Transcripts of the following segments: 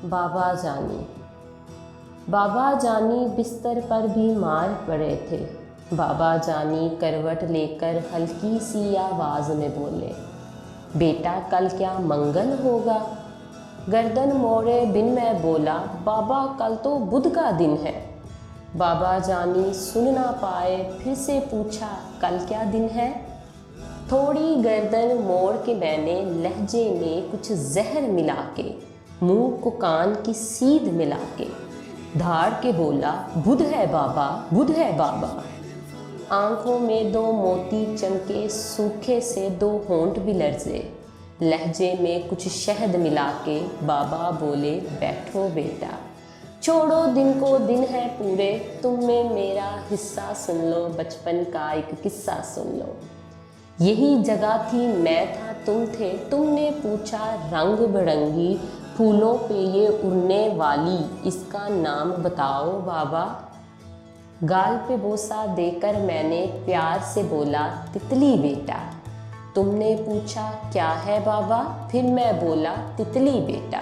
बाबा जानी। बाबा जानी बिस्तर पर भी मार पड़े थे। बाबा जानी करवट लेकर हल्की सी आवाज़ में बोले, बेटा कल क्या मंगल होगा? गर्दन मोड़े बिन मैं बोला, बाबा कल तो बुध का दिन है। बाबा जानी सुन ना पाए, फिर से पूछा, कल क्या दिन है? थोड़ी गर्दन मोड़ के मैंने लहजे में कुछ जहर मिला के, मुंह को कान की सीध मिला के धाड़ के बोला, बुध है बाबा, बुध है बाबा। आंखों में दो मोती चमके, सूखे से दो होंठ भी लर्जे। लहजे में कुछ शहद मिला के बाबा बोले, बैठो बेटा, छोड़ो दिन को दिन है पूरे, तुम में मेरा हिस्सा सुन लो, बचपन का एक किस्सा सुन लो। यही जगह थी, मैं था, तुम थे, तुमने पूछा रंग बिरंगी फूलों पे ये उड़ने वाली, इसका नाम बताओ बाबा। गाल पे बोसा देकर मैंने प्यार से बोला, तितली बेटा। तुमने पूछा क्या है बाबा, फिर मैं बोला, तितली बेटा।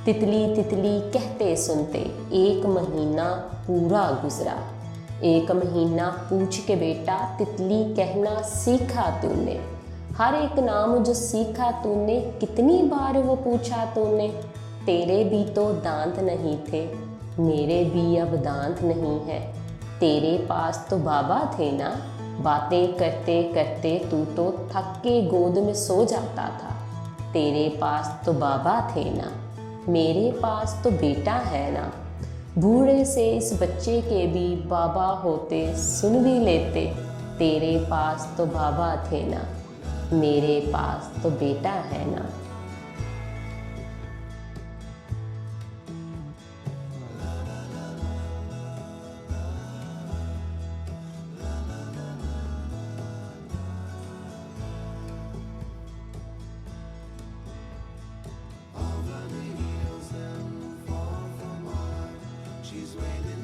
तितली तितली कहते सुनते एक महीना पूरा गुजरा। एक महीना पूछ के बेटा तितली कहना सीखा तूने। हर एक नाम जो सीखा तूने, कितनी बार वो पूछा तूने। तेरे भी तो दांत नहीं थे, मेरे भी अब दांत नहीं है। तेरे पास तो बाबा थे ना, बातें करते करते तू तो थक के गोद में सो जाता था। तेरे पास तो बाबा थे ना, मेरे पास तो बेटा है ना। बूढ़े से इस बच्चे के भी बाबा होते, सुन भी लेते। तेरे पास तो बाबा थे ना, मेरे पास तो बेटा है ना। She's waiting.